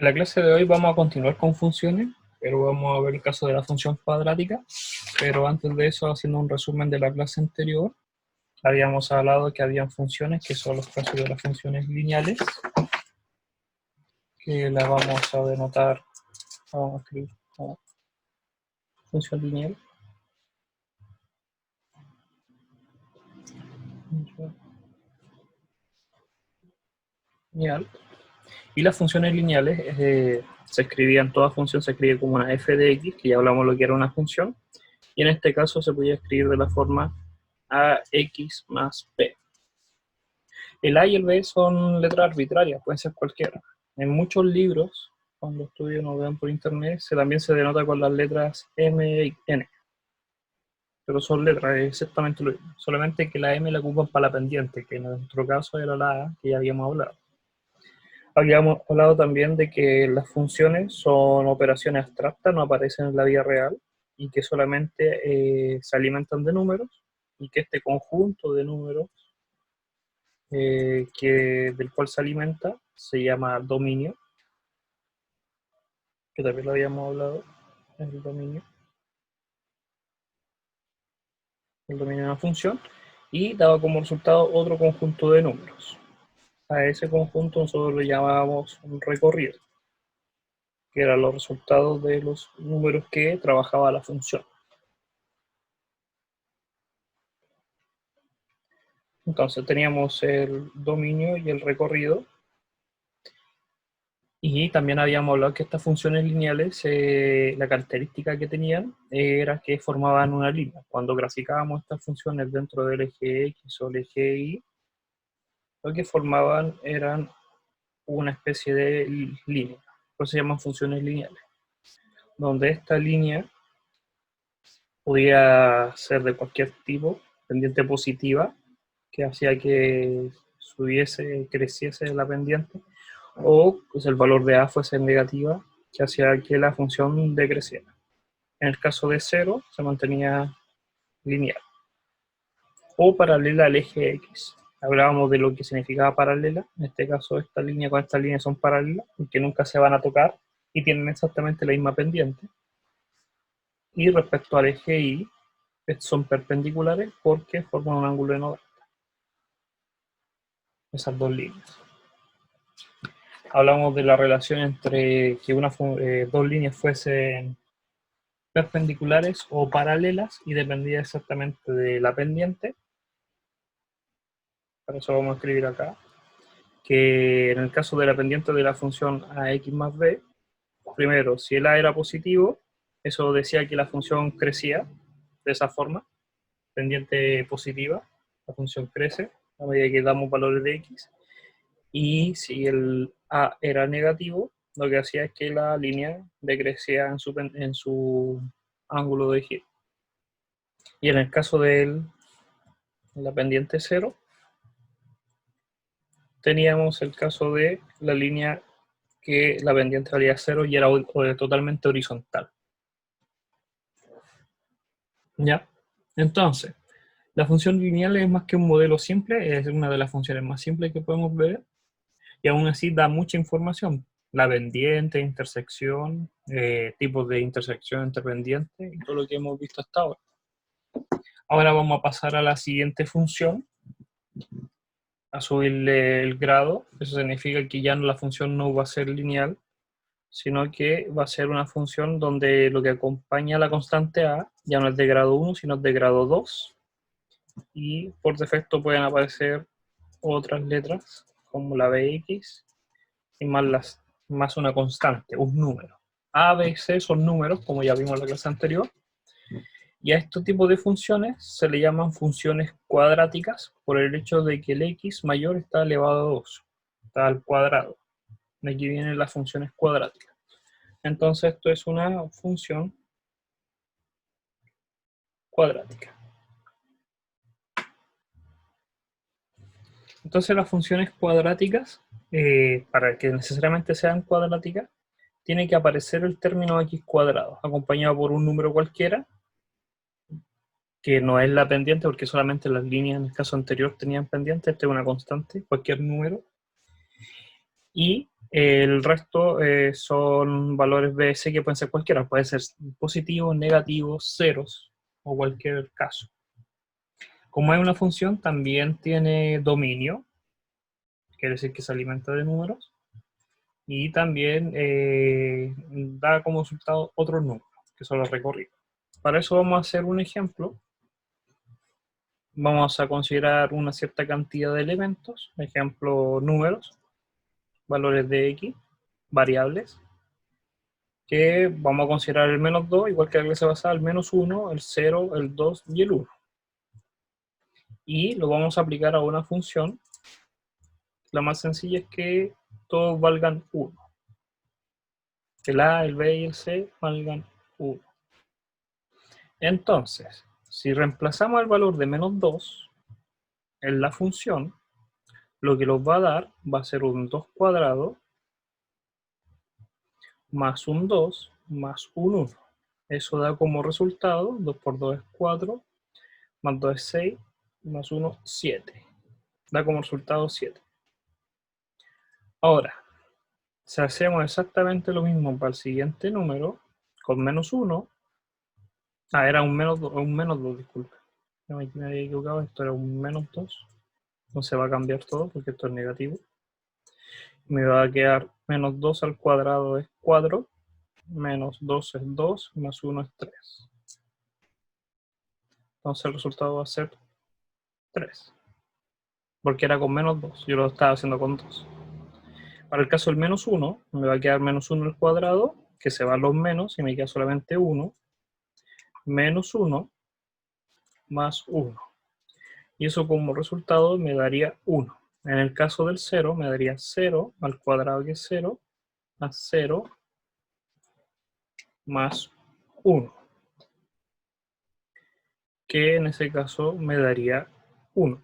la clase de hoy vamos a continuar con funciones, pero vamos a ver el caso de la función cuadrática. Pero antes de eso, haciendo un resumen de la clase anterior, habíamos hablado que habían funciones, que son los casos de las funciones lineales, que las vamos a denotar, vamos a escribir como función lineal. Lineal. Y las funciones lineales se escribían, toda función se escribe como una f de x, que ya hablamos lo que era una función, y en este caso se podía escribir de la forma ax más b. El a y el b son letras arbitrarias, pueden ser cualquiera. En muchos libros, cuando estudian o vean por internet, también se denota con las letras m y n. Pero son letras, es exactamente lo mismo. Solamente que la m la ocupan para la pendiente, que en nuestro caso era la a, que ya habíamos hablado. Habíamos hablado también de que las funciones son operaciones abstractas, no aparecen en la vida real, y que solamente se alimentan de números, y que este conjunto de números del cual se alimenta se llama dominio, que también lo habíamos hablado, el dominio de una función, y daba como resultado otro conjunto de números. A ese conjunto nosotros le llamábamos un recorrido, que eran los resultados de los números que trabajaba la función. Entonces teníamos el dominio y el recorrido, y también habíamos hablado que estas funciones lineales, la característica que tenían era que formaban una línea. Cuando graficábamos estas funciones dentro del eje X o el eje Y, lo que formaban eran una especie de línea. Por eso se llaman funciones lineales, donde esta línea podía ser de cualquier tipo, pendiente positiva, que hacía que subiese, creciese la pendiente, o pues, el valor de a fuese negativa, que hacía que la función decreciera. En el caso de 0, se mantenía lineal, o paralela al eje X. Hablábamos de lo que significaba paralela, en este caso esta línea con esta línea son paralelas, porque nunca se van a tocar, y tienen exactamente la misma pendiente. Y respecto al eje Y, son perpendiculares porque forman un ángulo de 90. Esas dos líneas. Hablamos de la relación entre que dos líneas fuesen perpendiculares o paralelas, y dependía exactamente de la pendiente. Por eso vamos a escribir acá que en el caso de la pendiente de la función ax más b, primero, si el a era positivo, eso decía que la función crecía de esa forma, pendiente positiva, la función crece a medida que damos valores de x. Y si el a era negativo, lo que hacía es que la línea decrecía en su ángulo de giro. Y en el caso de la pendiente 0, teníamos el caso de la línea que la pendiente valía 0 y era totalmente horizontal. ¿Ya? Entonces, la función lineal es más que un modelo simple, es una de las funciones más simples que podemos ver, y aún así da mucha información. La pendiente, intersección, tipos de intersección entre pendientes, y todo lo que hemos visto hasta ahora. Ahora vamos a pasar a la siguiente función, a subirle el grado. Eso significa que ya la función no va a ser lineal, sino que va a ser una función donde lo que acompaña a la constante a ya no es de grado 1, sino es de grado 2, y por defecto pueden aparecer otras letras, como la bx, y más una constante, un número. A, B, C son números, como ya vimos en la clase anterior, y a este tipo de funciones se le llaman funciones cuadráticas por el hecho de que el x mayor está elevado a 2, está al cuadrado. De aquí vienen las funciones cuadráticas. Entonces esto es una función cuadrática. Entonces las funciones cuadráticas, para que necesariamente sean cuadráticas, tiene que aparecer el término x cuadrado, acompañado por un número cualquiera, que no es la pendiente, porque solamente las líneas en el caso anterior tenían pendiente. Esta es una constante, cualquier número. Y El resto son valores BS que pueden ser cualquiera, pueden ser positivos, negativos, ceros o cualquier caso. Como es una función, también tiene dominio, quiere decir que se alimenta de números, y también da como resultado otros números, que son los recorridos. Para eso vamos a hacer un ejemplo. Vamos a considerar una cierta cantidad de elementos, ejemplo, números, valores de X, variables, que vamos a considerar el menos 2, igual que la clase pasada, el menos 1, el 0, el 2 y el 1. Y lo vamos a aplicar a una función. La más sencilla es que todos valgan 1. El A, el B y el C valgan 1. Entonces, si reemplazamos el valor de menos 2 en la función, lo que nos va a dar va a ser un 2 cuadrado más un 2 más un 1. Eso da como resultado, 2 por 2 es 4, más 2 es 6, más 1, 7. Da como resultado 7. Ahora, si hacemos exactamente lo mismo para el siguiente número, con menos 1, era un menos 2, disculpe. Me había equivocado, esto era un menos 2. Entonces va a cambiar todo porque esto es negativo. Me va a quedar menos 2 al cuadrado es 4, menos 2 es 2, más 1 es 3. Entonces el resultado va a ser 3. Porque era con menos 2, yo lo estaba haciendo con 2. Para el caso del menos 1, me va a quedar menos 1 al cuadrado, que se van los menos y me queda solamente 1, menos 1, más 1. Y eso como resultado me daría 1. En el caso del 0, me daría 0 al cuadrado, que es 0, más 0, más 1. Que en ese caso me daría 1.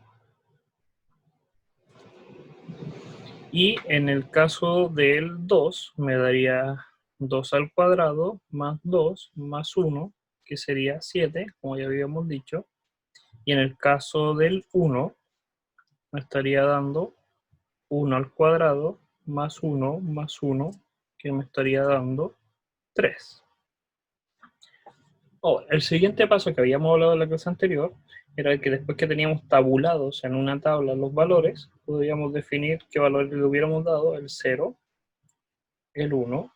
Y en el caso del 2, me daría 2 al cuadrado, más 2, más 1, que sería 7, como ya habíamos dicho. Y en el caso del 1, me estaría dando 1 al cuadrado, más 1, más 1, que me estaría dando 3. Ahora, el siguiente paso que habíamos hablado en la clase anterior era que después que teníamos tabulados en una tabla los valores, podíamos definir qué valores le hubiéramos dado, el 0, el 1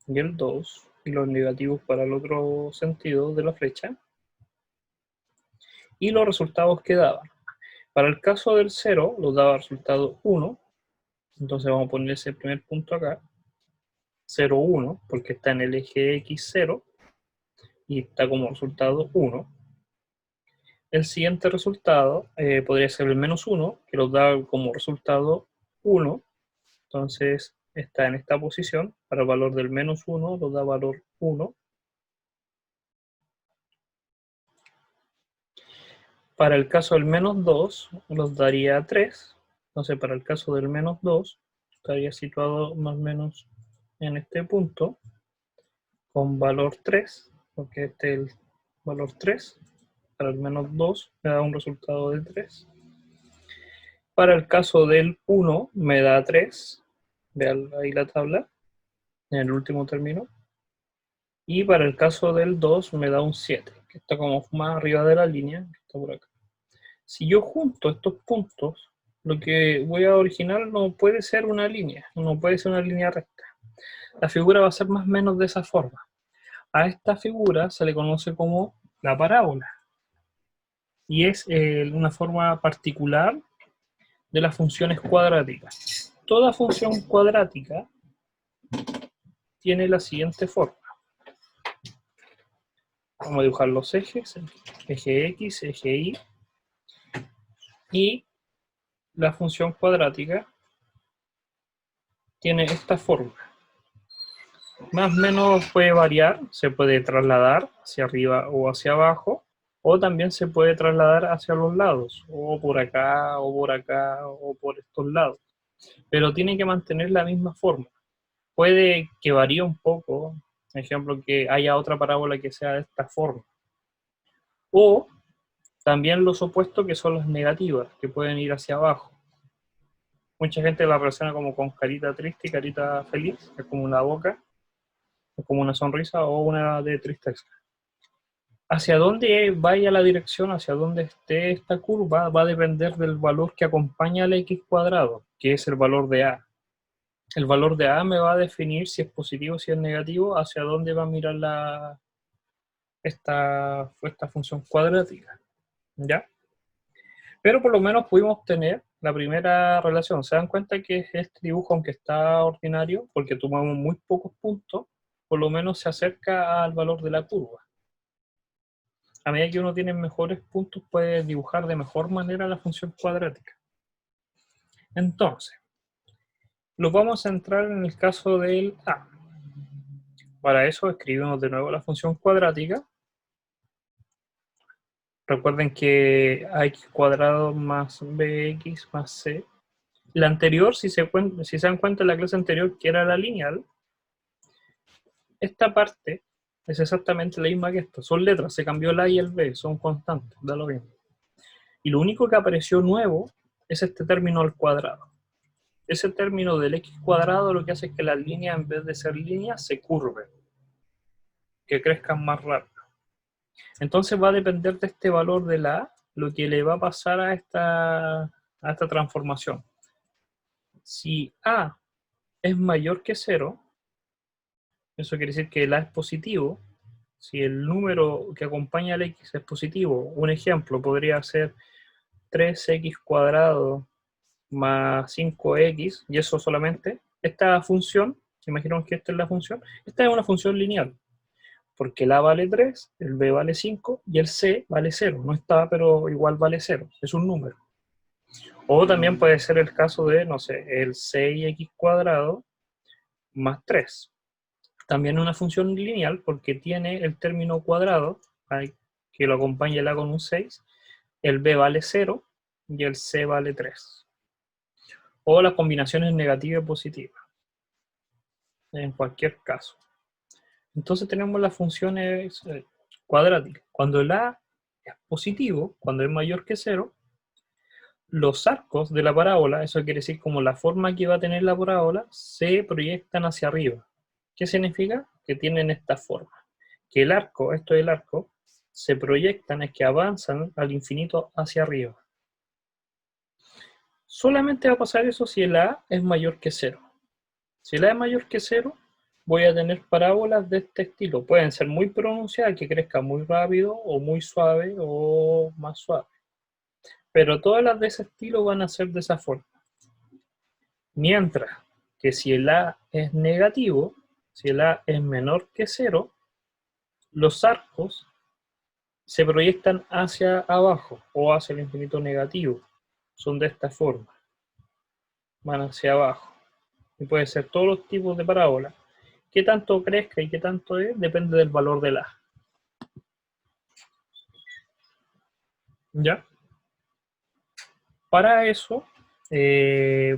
y el 2, y los negativos para el otro sentido de la flecha, y los resultados que daban. Para el caso del 0, nos daba resultado 1, entonces vamos a poner ese primer punto acá, 0, 1, porque está en el eje X 0, y está como resultado 1. El siguiente resultado podría ser el menos 1, que nos da como resultado 1. Entonces está en esta posición. Para el valor del menos 1 nos da valor 1. Para el caso del menos 2 nos daría 3. Entonces para el caso del menos 2 estaría situado más o menos en este punto con valor 3, porque este es el valor 3. Para el menos 2 me da un resultado de 3. Para el caso del 1 me da 3. Vean ahí la tabla, en el último término. Y para el caso del 2 me da un 7, que está como más arriba de la línea, que está por acá. Si yo junto estos puntos, lo que voy a originar no puede ser una línea, no puede ser una línea recta. La figura va a ser más o menos de esa forma. A esta figura se le conoce como la parábola. Y es una forma particular de las funciones cuadráticas. Toda función cuadrática tiene la siguiente forma. Vamos a dibujar los ejes, eje X, eje Y, y la función cuadrática tiene esta forma. Más o menos puede variar, se puede trasladar hacia arriba o hacia abajo, o también se puede trasladar hacia los lados, o por acá, o por acá, o por estos lados. Pero tiene que mantener la misma forma. Puede que varíe un poco, por ejemplo, que haya otra parábola que sea de esta forma. O también los opuestos, que son las negativas, que pueden ir hacia abajo. Mucha gente la relaciona como con carita triste y carita feliz, es como una boca, es como una sonrisa o una de tristeza. Hacia dónde vaya la dirección, hacia dónde esté esta curva, va a depender del valor que acompaña al x cuadrado, que es el valor de a. El valor de a me va a definir si es positivo o si es negativo, hacia dónde va a mirar esta función cuadrática. ¿Ya? Pero por lo menos pudimos obtener la primera relación. ¿Se dan cuenta que este dibujo, aunque está ordinario, porque tomamos muy pocos puntos, por lo menos se acerca al valor de la curva? A medida que uno tiene mejores puntos, puede dibujar de mejor manera la función cuadrática. Entonces, lo vamos a centrar en el caso del a. Para eso escribimos de nuevo la función cuadrática. Recuerden que ax cuadrado más bx más c. La anterior, si se dan cuenta en la clase anterior, que era la lineal, esta parte es exactamente la misma que esto. Son letras, se cambió la y el b, son constantes, da lo mismo. Y lo único que apareció nuevo es este término al cuadrado. Ese término del x cuadrado lo que hace es que las líneas, en vez de ser líneas, se curven, que crezcan más rápido. Entonces va a depender de este valor de la a lo que le va a pasar a esta transformación. Si a es mayor que 0, eso quiere decir que el a es positivo. Si el número que acompaña al x es positivo, un ejemplo podría ser 3x cuadrado más 5x, y eso solamente, esta función, imaginemos que esta es la función, esta es una función lineal, porque el a vale 3, el b vale 5 y el c vale 0, no está, pero igual vale 0, es un número. O también puede ser el caso de, no sé, el 6x cuadrado más 3. También una función lineal porque tiene el término cuadrado, que lo acompaña el a con un 6, el b vale 0 y el c vale 3. O las combinaciones negativa y positiva, en cualquier caso. Entonces tenemos las funciones cuadráticas. Cuando el a es positivo, cuando es mayor que 0, los arcos de la parábola, eso quiere decir como la forma que va a tener la parábola, se proyectan hacia arriba. ¿Qué significa? Que tienen esta forma. Que el arco, esto es el arco, se proyectan, es que avanzan al infinito hacia arriba. Solamente va a pasar eso si el a es mayor que 0. Si el a es mayor que 0, voy a tener parábolas de este estilo. Pueden ser muy pronunciadas, que crezcan muy rápido, o muy suave, o más suave. Pero todas las de ese estilo van a ser de esa forma. Mientras que si el a es negativo, si el a es menor que 0, los arcos se proyectan hacia abajo o hacia el infinito negativo. Son de esta forma. Van hacia abajo. Y puede ser todos los tipos de parábola. ¿Qué tanto crezca y qué tanto es? Depende del valor del a. ¿Ya? Para eso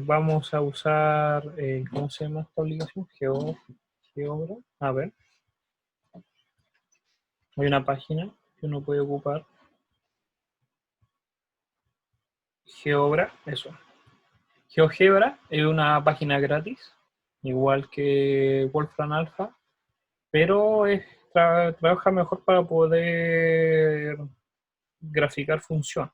vamos a usar, ¿cómo se llama esta aplicación? Geobra. A ver. Hay una página que uno puede ocupar. Geobra, eso. GeoGebra es una página gratis, igual que Wolfram Alpha, pero trabaja mejor para poder graficar funciones.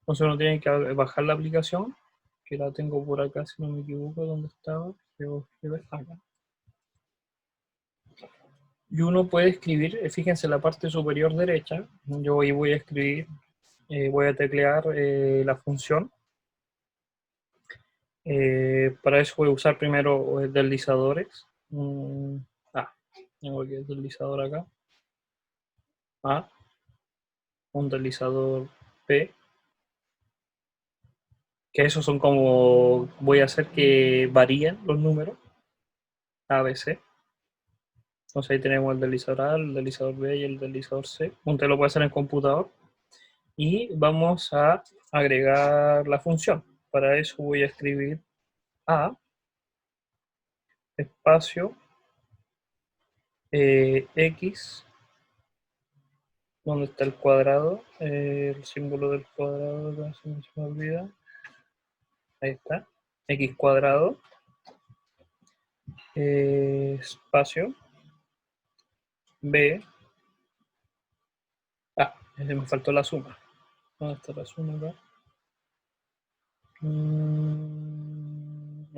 Entonces uno tiene que bajar la aplicación, que la tengo por acá, si no me equivoco, ¿dónde estaba? GeoGebra, acá. Y uno puede escribir, fíjense en la parte superior derecha, yo ahí voy a escribir, voy a teclear la función. Para eso voy a usar primero deslizadores. Tengo aquí el deslizador acá. A, un deslizador P, que esos son como, voy a hacer que varíen los números, A, B, C. Entonces ahí tenemos el deslizador A, el deslizador B y el deslizador C. Usted lo puede hacer en el computador. Y vamos a agregar la función. Para eso voy a escribir A, espacio, X, ¿dónde está el cuadrado? El símbolo del cuadrado, se me olvida. ahí está, x cuadrado, espacio, b, me faltó la suma. ¿Dónde está la suma acá?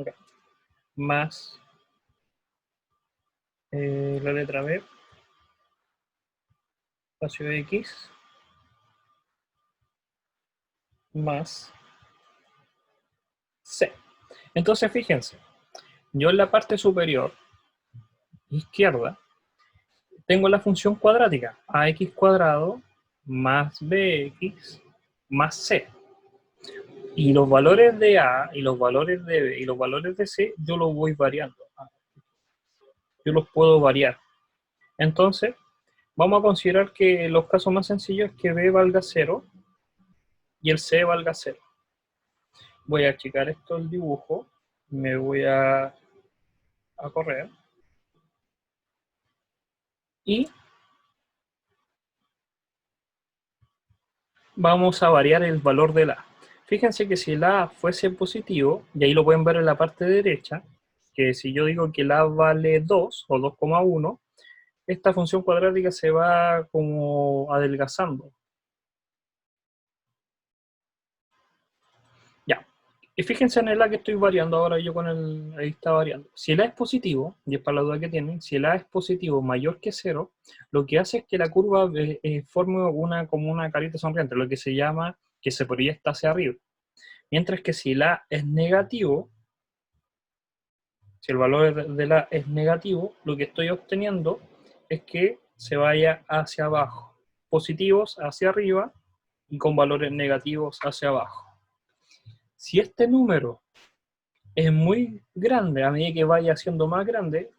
Acá. Más la letra b, espacio x, más c. Entonces, fíjense, yo en la parte superior izquierda tengo la función cuadrática, ax cuadrado más bx más c. Y los valores de a y los valores de b y los valores de c yo los voy variando. Yo los puedo variar. Entonces, vamos a considerar que los casos más sencillos es que b valga 0 y el c valga 0. Voy a achicar esto el dibujo, me voy a correr y vamos a variar el valor del a. Fíjense que si el a fuese positivo, y ahí lo pueden ver en la parte derecha, que si yo digo que el a vale 2 o 2,1, esta función cuadrática se va como adelgazando. Ya. Y fíjense en el a que estoy variando ahora yo con el... Ahí está variando. Si el a es positivo, y es para la duda que tienen, si el a es positivo mayor que 0, lo que hace es que la curva forme como una carita sonriente, lo que se llama que se proyecta hacia arriba. Mientras que si el a es negativo, si el valor del a es negativo, lo que estoy obteniendo es que se vaya hacia abajo. Positivos hacia arriba y con valores negativos hacia abajo. Si este número es muy grande, a medida que vaya siendo más grande,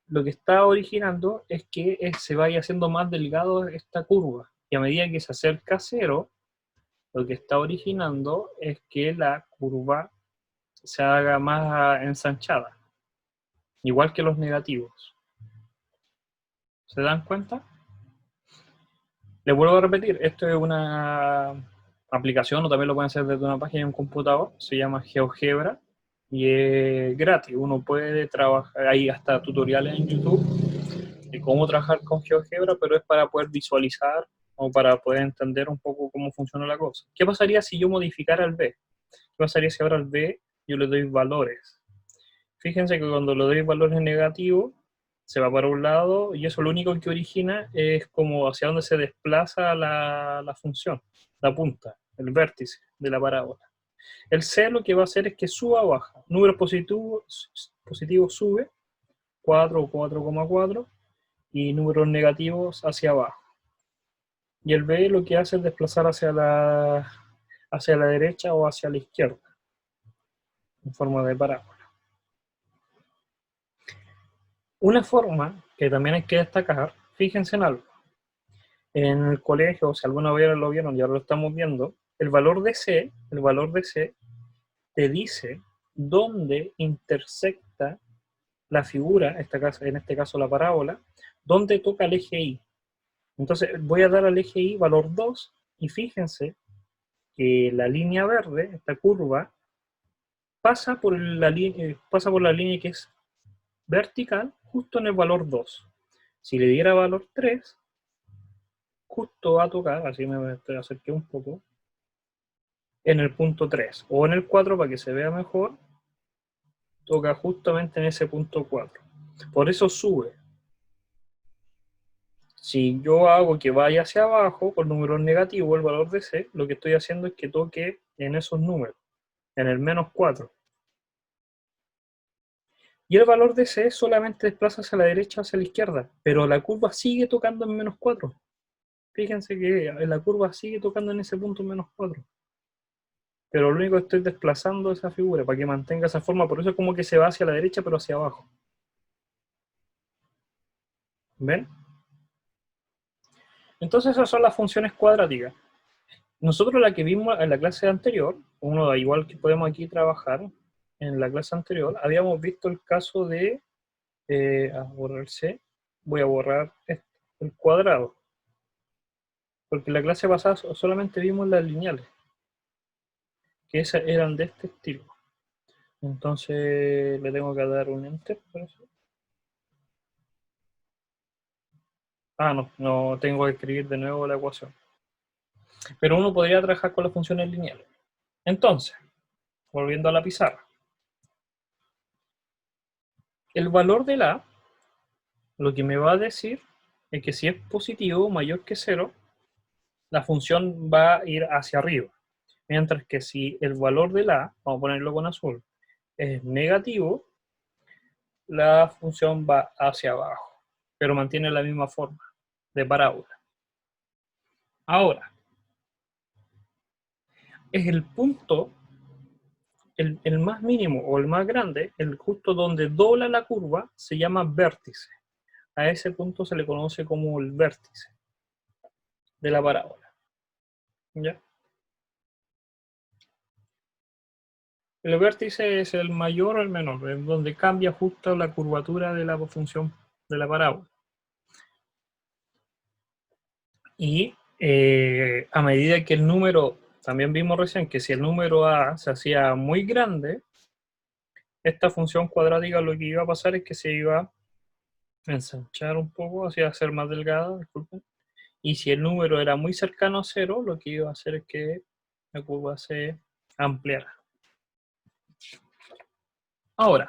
lo que está originando es que se vaya haciendo más delgado esta curva. Y a medida que se acerca a 0, lo que está originando es que la curva se haga más ensanchada. Igual que los negativos. ¿Se dan cuenta? Les vuelvo a repetir, esto es una aplicación, o también lo pueden hacer desde una página en un computador, se llama GeoGebra, y es gratis. Uno puede trabajar, hay hasta tutoriales en YouTube de cómo trabajar con GeoGebra, pero es para poder visualizar o para poder entender un poco cómo funciona la cosa. ¿Qué pasaría si yo modificara el B? ¿Qué pasaría si ahora al B yo le doy valores? Fíjense que cuando le doy valores negativos, se va para un lado y eso lo único que origina es como hacia dónde se desplaza la función, la punta, el vértice de la parábola. El C lo que va a hacer es que suba o baja. Números positivos sube, 4 o 4,4, y números negativos hacia abajo. Y el B lo que hace es desplazar hacia la derecha o hacia la izquierda, en forma de parábola. Una forma que también hay que destacar, fíjense en algo. En el colegio, si alguna vez lo vieron y ahora lo estamos viendo, el valor de C te dice dónde intersecta la figura, en este caso la parábola, dónde toca el eje Y. Entonces voy a dar al eje Y valor 2 y fíjense que la línea verde, esta curva, pasa por la línea que es vertical justo en el valor 2. Si le diera valor 3, justo va a tocar, así me acerqué un poco, en el punto 3 o en el 4 para que se vea mejor, toca justamente en ese punto 4. Por eso sube. Si yo hago que vaya hacia abajo con números negativos, el valor de C, lo que estoy haciendo es que toque en esos números, en el menos 4. Y el valor de C solamente desplaza hacia la derecha o hacia la izquierda, pero la curva sigue tocando en menos 4. Fíjense que la curva sigue tocando en ese punto menos 4. Pero lo único que estoy desplazando esa figura para que mantenga esa forma, por eso es como que se va hacia la derecha pero hacia abajo. ¿Ven? Entonces esas son las funciones cuadráticas. Nosotros la que vimos en la clase anterior, uno igual que podemos aquí trabajar, en la clase anterior, habíamos visto el caso de, a borrar C, voy a borrar esto, el cuadrado, porque en la clase pasada solamente vimos las lineales, que esas eran de este estilo. Entonces le tengo que dar un enter por eso. Ah, no tengo que escribir de nuevo la ecuación. Pero uno podría trabajar con las funciones lineales. Entonces, volviendo a la pizarra. El valor de la, lo que me va a decir es que si es positivo mayor que 0, la función va a ir hacia arriba. Mientras que si el valor de la, vamos a ponerlo con azul, es negativo, la función va hacia abajo, pero mantiene la misma forma de parábola. Ahora, es el punto, el más mínimo o el más grande, el justo donde dobla la curva, se llama vértice. A ese punto se le conoce como el vértice de la parábola. ¿Ya? El vértice es el mayor o el menor, es donde cambia justo la curvatura de la función de la parábola. Y a medida que el número, también vimos recién que si el número a se hacía muy grande, esta función cuadrática lo que iba a pasar es que se iba a ensanchar un poco, hacia ser más delgada, disculpen. Y si el número era muy cercano a cero, lo que iba a hacer es que la curva se ampliara. Ahora,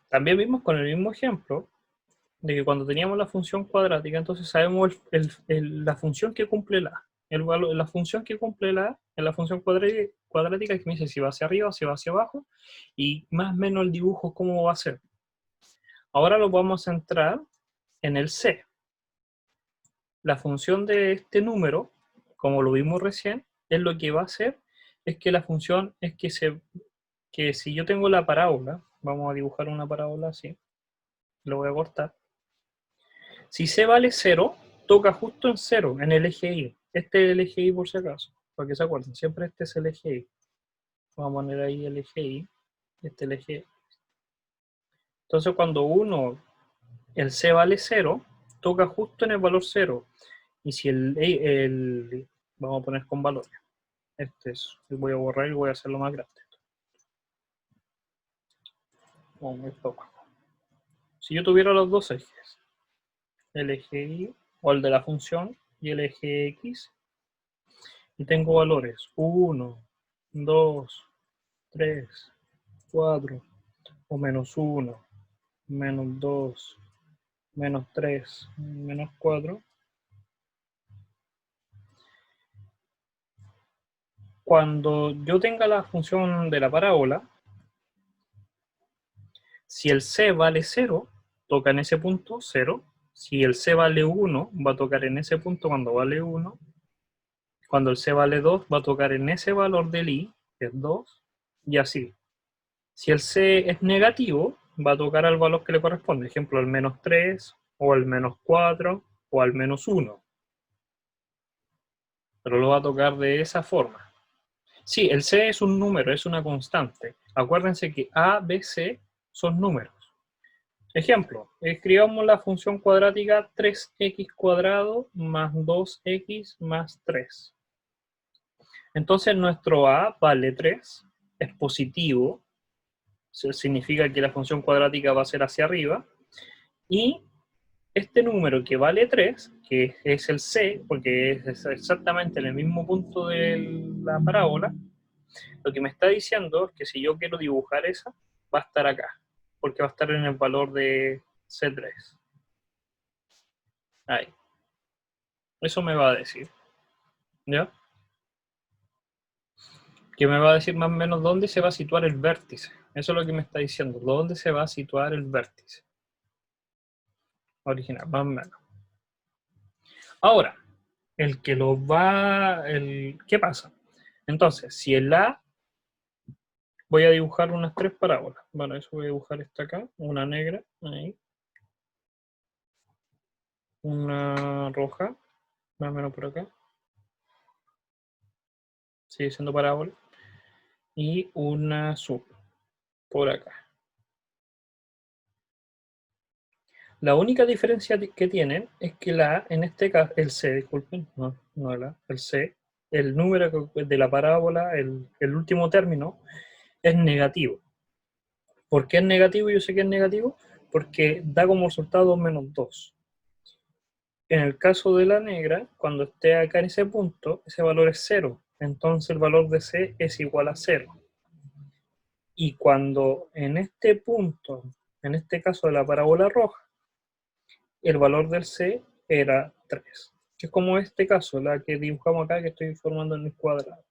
también vimos con el mismo ejemplo de que cuando teníamos la función cuadrática, entonces sabemos la función que cumple la función que cumple la en la función cuadrática que me dice si va hacia arriba, si va hacia abajo, y más o menos el dibujo cómo va a ser. Ahora lo vamos a centrar en el C. La función de este número, como lo vimos recién, es lo que va a hacer, es que la función es que si yo tengo la parábola, vamos a dibujar una parábola así, lo voy a cortar. Si C vale 0, toca justo en 0, en el eje Y. Este es el eje Y por si acaso, para que se acuerden, siempre este es el eje Y. Vamos a poner ahí el eje Y, este es el eje Y. Entonces cuando el C vale 0, toca justo en el valor 0. Y si vamos a poner con valores. Voy a borrar y voy a hacerlo más grande. Si yo tuviera los dos ejes, el eje Y o el de la función y el eje X, y tengo valores 1, 2, 3, 4, o menos 1, menos 2, menos 3, menos 4. Cuando yo tenga la función de la parábola, si el C vale 0, toca en ese punto 0. Si el C vale 1, va a tocar en ese punto cuando vale 1. Cuando el C vale 2, va a tocar en ese valor del I, que es 2, y así. Si el C es negativo, va a tocar al valor que le corresponde, ejemplo, al menos 3, o al menos 4, o al menos 1. Pero lo va a tocar de esa forma. Sí, el C es un número, es una constante. Acuérdense que A, B, C son números. Ejemplo, escribamos la función cuadrática 3x cuadrado más 2x más 3. Entonces nuestro A vale 3, es positivo, significa que la función cuadrática va a ser hacia arriba, y este número que vale 3, que es el C, porque es exactamente en el mismo punto de la parábola, lo que me está diciendo es que si yo quiero dibujar esa, va a estar acá, porque va a estar en el valor de C3. Ahí. Eso me va a decir. ¿Ya? Que me va a decir más o menos dónde se va a situar el vértice. Eso es lo que me está diciendo. ¿Dónde se va a situar el vértice? Original, más o menos. Ahora, ¿qué pasa? Entonces, si el A, voy a dibujar unas 3 parábolas. Bueno, eso voy a dibujar esta acá, una negra, ahí. Una roja, más o menos por acá. Sigue siendo parábola. Y una azul, por acá. La única diferencia que tienen es que la A, en este caso, el C, disculpen, no el A, el C, el número de la parábola, el último término, es negativo. ¿Por qué es negativo? Yo sé que es negativo porque da como resultado -2. En el caso de la negra, cuando esté acá en ese punto, ese valor es 0. Entonces el valor de C es igual a 0. Y cuando en este punto, en este caso de la parábola roja, el valor del C era 3. Es como este caso, la que dibujamos acá, que estoy formando en el cuadrado.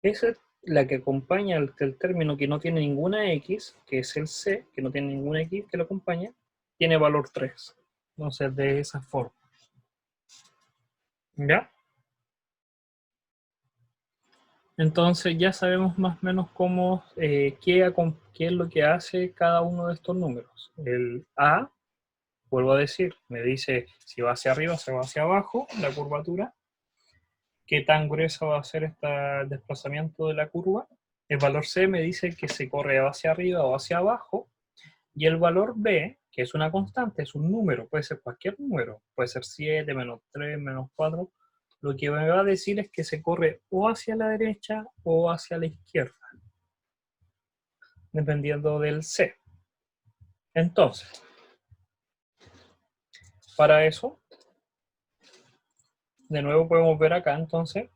Esa es la que acompaña el término que no tiene ninguna X, que es el C, que no tiene ninguna X que lo acompaña, tiene valor 3. Entonces, de esa forma. ¿Ya? Entonces ya sabemos más o menos cómo, qué es lo que hace cada uno de estos números. El A, vuelvo a decir, me dice si va hacia arriba, si va hacia abajo, la curvatura. Qué tan gruesa va a ser este desplazamiento de la curva. El valor C me dice que se corre hacia arriba o hacia abajo. Y el valor B, que es una constante, es un número, puede ser cualquier número, puede ser 7, -3, -4. Lo que me va a decir es que se corre o hacia la derecha o hacia la izquierda, dependiendo del C. Entonces, para eso, de nuevo podemos ver acá entonces,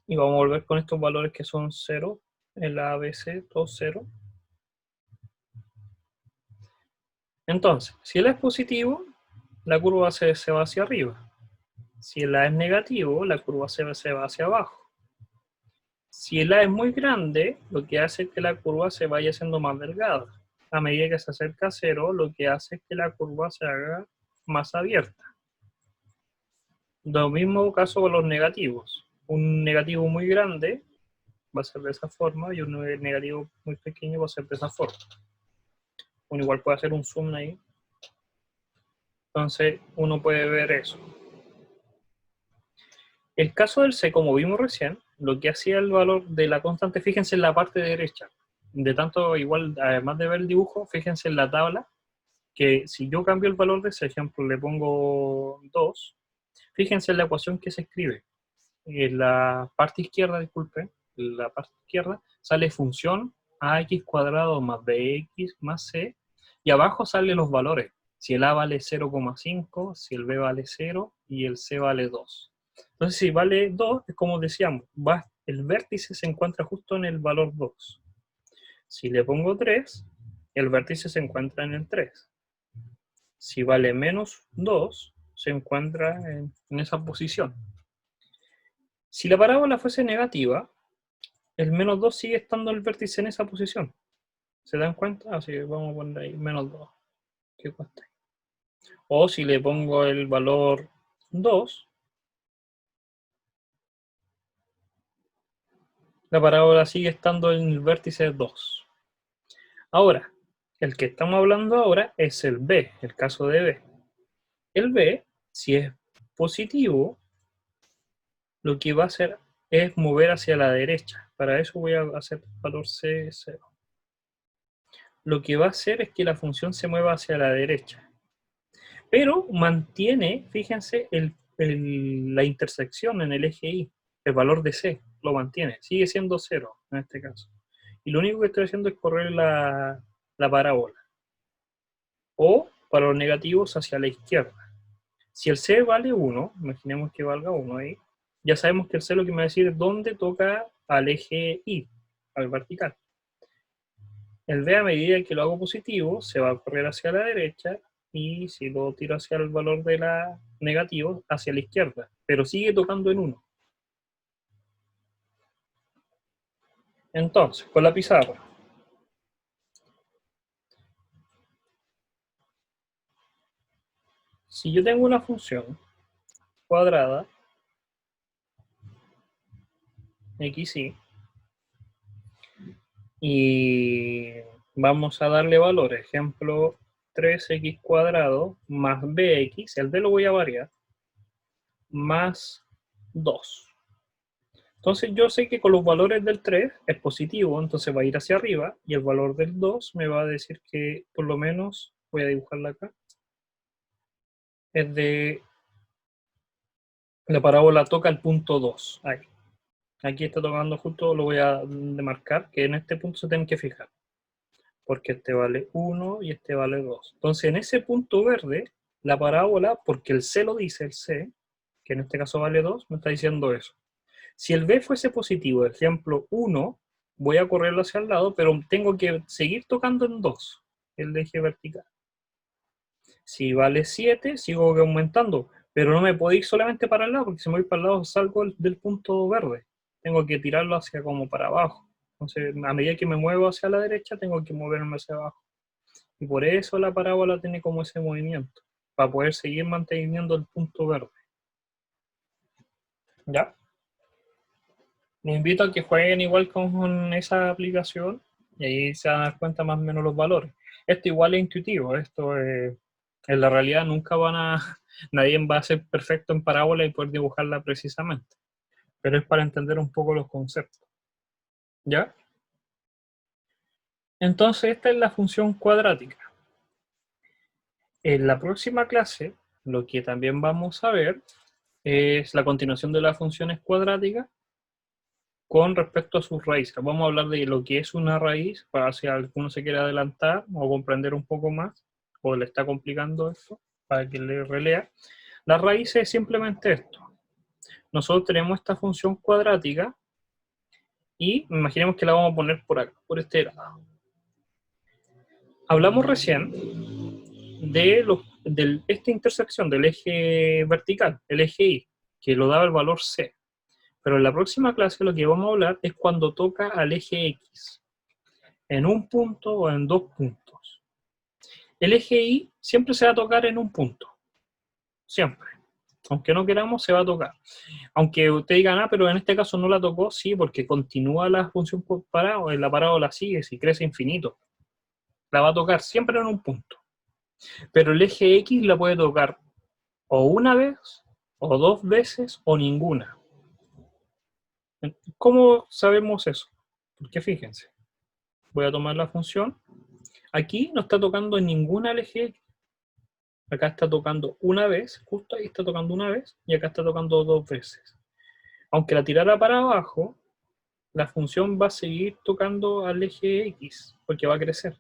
y vamos a volver con estos valores que son 0, el ABC, todo 0. Entonces, si el A es positivo, la curva se va hacia arriba. Si el A es negativo, la curva se va hacia abajo. Si el A es muy grande, lo que hace es que la curva se vaya haciendo más delgada. A medida que se acerca a 0, lo que hace es que la curva se haga más abierta. Lo mismo caso con los negativos. Un negativo muy grande va a ser de esa forma y un negativo muy pequeño va a ser de esa forma. Uno igual puede hacer un zoom ahí. Entonces uno puede ver eso. El caso del C, como vimos recién, lo que hacía el valor de la constante, fíjense en la parte derecha. De tanto, igual, además de ver el dibujo, fíjense en la tabla, que si yo cambio el valor de ese ejemplo, le pongo 2, fíjense en la ecuación que se escribe. En la parte izquierda, disculpen, en la parte izquierda sale función ax cuadrado más bx más c, y abajo salen los valores. Si el a vale 0,5, si el b vale 0 y el c vale 2. Entonces, si vale 2, es como decíamos, el vértice se encuentra justo en el valor 2. Si le pongo 3, el vértice se encuentra en el 3. Si vale -2, se encuentra en esa posición. Si la parábola fuese negativa, el -2 sigue estando el vértice en esa posición. ¿Se dan cuenta? Así que vamos a poner ahí -2. ¿Qué cuesta? O si le pongo el valor 2, la parábola sigue estando en el vértice 2. Ahora, el que estamos hablando ahora es el B, el caso de B. El B, si es positivo, lo que va a hacer es mover hacia la derecha. Para eso voy a hacer valor C0. Lo que va a hacer es que la función se mueva hacia la derecha. Pero mantiene, fíjense, la intersección en el eje Y. El valor de C lo mantiene. Sigue siendo 0 en este caso. Y lo único que estoy haciendo es correr la parábola. O para los negativos hacia la izquierda. Si el C vale 1, imaginemos que valga 1 ahí, ya sabemos que el C lo que me va a decir es dónde toca al eje Y, al vertical. El B, a medida que lo hago positivo, se va a correr hacia la derecha, y si lo tiro hacia el valor de la negativo, hacia la izquierda, pero sigue tocando en 1. Entonces, con la pizarra, si yo tengo una función cuadrada, xy, y vamos a darle valor, ejemplo, 3x cuadrado más bx, el b lo voy a variar, más 2. Entonces yo sé que con los valores del 3 es positivo, entonces va a ir hacia arriba, y el valor del 2 me va a decir que por lo menos, voy a dibujarla acá, es de La parábola toca el punto 2. Ahí. Aquí está tocando justo, lo voy a demarcar, que en este punto se tienen que fijar. Porque este vale 1 y este vale 2. Entonces, en ese punto verde, la parábola, porque el C lo dice, el C, que en este caso vale 2, me está diciendo eso. Si el B fuese positivo, ejemplo 1, voy a correrlo hacia el lado, pero tengo que seguir tocando en 2, el eje vertical. Si vale 7, sigo aumentando, pero no me puedo ir solamente para el lado, porque si me voy para el lado salgo del punto verde. Tengo que tirarlo hacia como para abajo. Entonces, a medida que me muevo hacia la derecha, tengo que moverme hacia abajo. Y por eso la parábola tiene como ese movimiento, para poder seguir manteniendo el punto verde. ¿Ya? Les invito a que jueguen igual con esa aplicación y ahí se van a dar cuenta más o menos los valores. Esto igual es intuitivo, esto en la realidad nunca nadie va a ser perfecto en parábola y poder dibujarla precisamente, pero es para entender un poco los conceptos. ¿Ya? Entonces esta es la función cuadrática. En la próxima clase, lo que también vamos a ver es la continuación de las funciones cuadráticas con respecto a sus raíces. Vamos a hablar de lo que es una raíz, para si alguno se quiere adelantar o comprender un poco más, o le está complicando esto, para que le relea. La raíz es simplemente esto. Nosotros tenemos esta función cuadrática y imaginemos que la vamos a poner por acá, por este lado. Hablamos recién de esta intersección del eje vertical, el eje Y, que lo daba el valor C. Pero en la próxima clase lo que vamos a hablar es cuando toca al eje X, en un punto o en dos puntos. El eje Y siempre se va a tocar en un punto, siempre. Aunque no queramos, se va a tocar. Aunque usted diga, pero en este caso no la tocó, sí, porque continúa la función parábola, la parábola sigue, si crece infinito. La va a tocar siempre en un punto. Pero el eje X la puede tocar o una vez, o dos veces, o ninguna. ¿Cómo sabemos eso? Porque fíjense, voy a tomar la función. Aquí no está tocando en ninguna eje X. Acá está tocando una vez, justo ahí está tocando una vez, y acá está tocando dos veces. Aunque la tirara para abajo, la función va a seguir tocando al eje X, porque va a crecer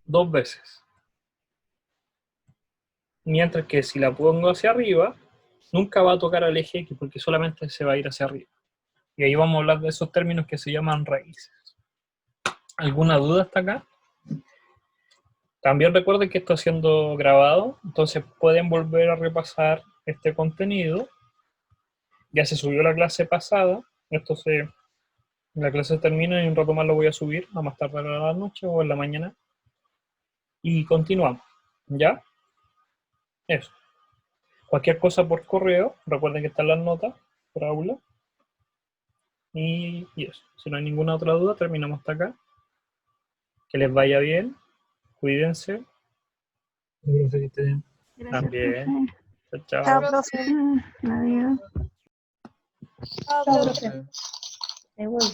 dos veces. Mientras que si la pongo hacia arriba, nunca va a tocar al eje X, porque solamente se va a ir hacia arriba. Y ahí vamos a hablar de esos términos que se llaman raíces. ¿Alguna duda hasta acá? También recuerden que está siendo grabado, entonces pueden volver a repasar este contenido. Ya se subió la clase pasada, la clase termina y un rato más lo voy a subir, a más tarde a la noche o en la mañana. Y continuamos, ¿ya? Eso. Cualquier cosa por correo, recuerden que están las notas por aula. Y eso. Si no hay ninguna otra duda, terminamos hasta acá. Que les vaya bien, cuídense. Gracias, También. profe. Chao, Chao, chao. profe. Adiós. Chao, profe. Me voy.